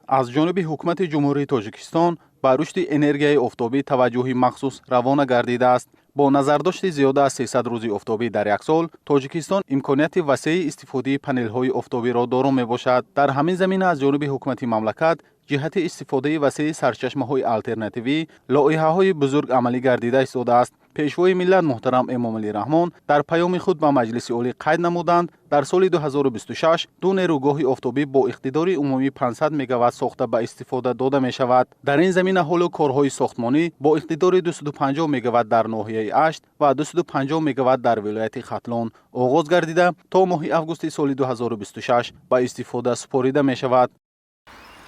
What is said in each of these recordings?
از جانب حکومت جمهوری تاجیکستان به رشد انرژی آفتابی توجه مخصوص روانه گردیده است. با نظرداشت زیاده از 300 روز آفتابی در یک سال، تاجیکستان امکانیت وسیع استفاده پنل‌های آفتابی را دارا میباشد. در همین زمینه از جانب حکومت مملکت جهت استفاده وسیع سرچشمه‌های آلترناتیوی لایحه‌های بزرگ عملی گردیده ایستاده است. پیشوای ملت محترم امام علی رحمان در پیام خود به مجلس عالی قید نمودند در سال 2026 دو نیروگاه آفتابی با اقتدار عمومی 500 مگاوات ساخته به استفاده داده می شود. در این زمینه حال کارهای ساختمانی با اقتدار 250 مگاوات در ناحیه اشت و 250 مگاوات در ولایت ختلان آغاز گردیده تا ماه آگوست سال 2026 به استفاده سپاریده می شود.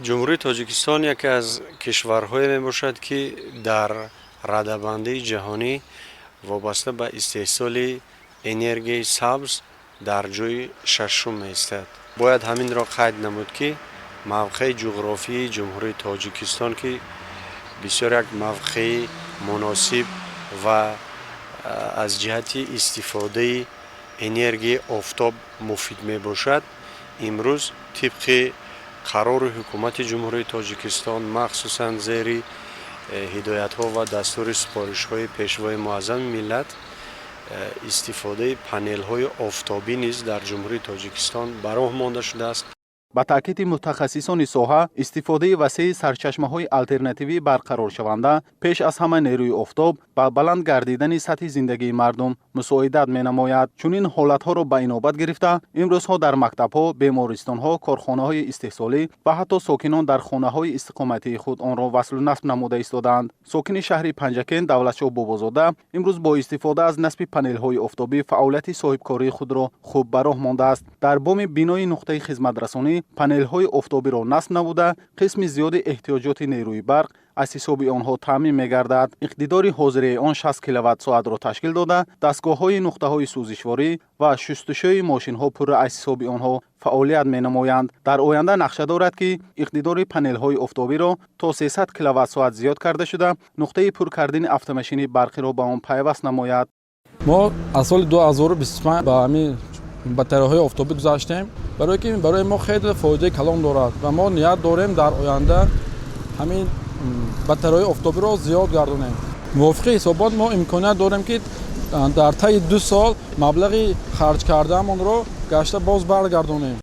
جمهوری تاجیکستان یکی از کشورهای می باشد که در رده‌بندی جهانی وابسته به استحصال انرژی سبز در جای ششم می ایستد. باید همین را قید نمود که موقع جغرافی جمهوری تاجیکستان که بسیار یک موقع مناسب و از جهت استفاده انرژی آفتاب مفید می باشد، امروز طبق قرار حکومت جمهوری تاجیکستان مخصوصاً زیر هدایت ها و دستور سپارش های پیشوای معظم ملت استفاده پنل های آفتابی نیز در جمهوری تاجیکستان براه مانده شده است. با تاکید متخصصان ساحه، استفاده وسیع سرچشمه‌های آلترناتیوی برقرار شونده پیش از همه نیروی آفتاب با بلند گردیدن سطح زندگی مردم مساعدت می‌نماید. چنین حالت‌ها را به اینابت گرفته امروزها در مکتب‌ها، بیمارستان‌ها، کارخانه‌های استحصالی و حتی ساکنان در خانه‌های استقامتی خود آن را وصل نصب نموده ایستادند. ساکن شهر پنجکن دولتشاه بابازاده امروز با استفاده از نصب پنل‌های آفتابی فعالیت صاحبکاری خود را خوب براه مانده است. در بام بینای نقطه خدمت‌رسانی پنل‌های آفتابی را نصب نموده قسم زیاد احتیاجات نیروی برق از حساب آنها تامین می‌گردد. اقتدار حاضری آن 60 کیلووات ساعت را تشکیل داده دستگاه‌های نقطه‌های سوزشواری و شستشوی ماشین‌ها پر از حساب آنها فعالیت می‌نمایند. در آینده نقشه دارد که اقتدار پنل‌های آفتابی را تا 300 کیلووات ساعت زیاد کرده شده نقطه پر کردن اتوماسین برقی را به آن پیوست نماید. ما از سال 2025 با همین باتری‌های آفتابی گذاشتیم برای ما خیلی فایده کلان دارد و ما نیت داریم در آینده همین باتری‌های آفتابی را زیاد گردانیم. موافق حسابات ما امکانیت داریم که در طی 2 سال مبلغی خرج کرده‌مان را گشته باز برگردانیم.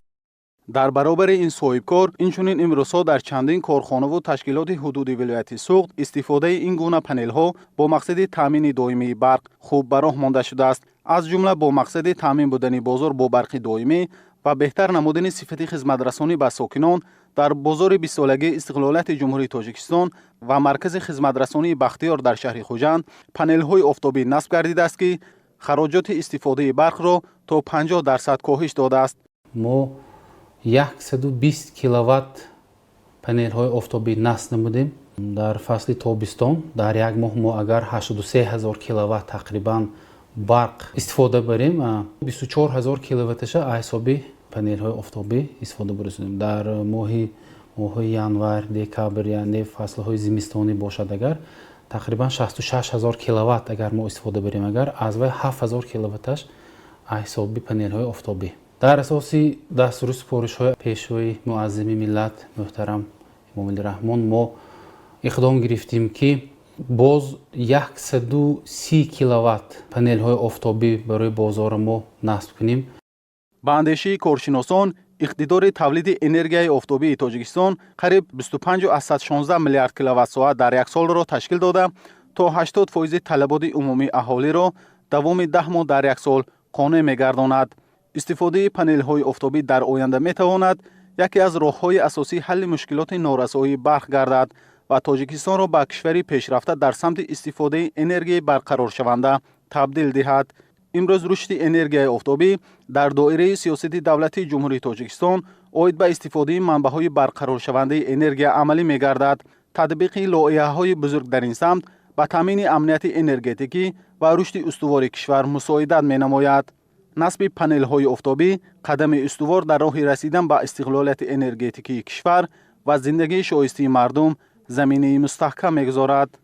در برابر این صاحبکار اینچنین امروزها در چندین کارخانه و تشکیلات حدودی ولایت سوخت استفاده این گونه پنل‌ها با مقصد تامین دائمی برق خوب براه مانده شده است. از جمله با مقصد تامین بودن بازار با برق دائمی و بهتر نمودن صفت خدمت‌رسانی به ساکنان در بازار 20 سالگی استقلالیت جمهوری تاجیکستان و مرکز خدمت‌رسانی بختیار در شهر خوجند پنل‌های آفتابی نصب گردیده است که خراجات استفاده برق را تا 50% کاهش داده است. ما 120 کیلووات پنل‌های آفتابی نصب نمودیم. در فصل تابستان در یک ماه ما اگر 83000 کیلووات تقریبا برق استفاده بریم 24000 کیلوواتش از حساب پنل‌های آفتابی استفاده برسونیم. در ماه ینور، دکبر یعنی فصل‌های زمستانی باشد اگر تقریبا 66000 کیلووات اگر ما استفاده بریم اگر از وی 7000 کیلوواتش از حساب پنل‌های آفتابی. در اساس دستور سپارش‌های پیشوای معظم ملت محترم امام علی رحمان ما اقدام گرفتیم که باز 130 کیلووات پنل‌های آفتابی برای بازار ما نصب کنیم. با اندیشه کارشناسان اقتدار تولید انرژی آفتابی تاجیکستان قریب 25.16 میلیارد کیلووات ساعت در یک سال را تشکیل داده تا 80% طلبات عمومی اهالی را دوام 10 ماه در یک سال قانع می‌گرداند. استفاده پنل‌های آفتابی در آینده می‌تواند یکی از راه‌های اساسی حل مشکلات نارسایی برق گردد و تاجیکستان را به کشوری پیشرفته در سمت استفاده انرژی برقرار شونده تبدیل دهد. امروز رشد انرژی آفتابی در دایره سیاست دولتی جمهوری تاجیکستان عاید به استفاده منبع‌های برقرار شونده انرژی عملی می‌گردد. تطبیق لایحه‌های بزرگ در این سمت به تامین امنیت انرژتیکی و رشد استوار کشور مساعدت می‌نماید. نصب پنل‌های آفتابی قدم استوار در راه رسیدن به استقلالیت انرژتیکی کشور و زندگی شایسته مردم زمینه مستحکم می‌گذارد.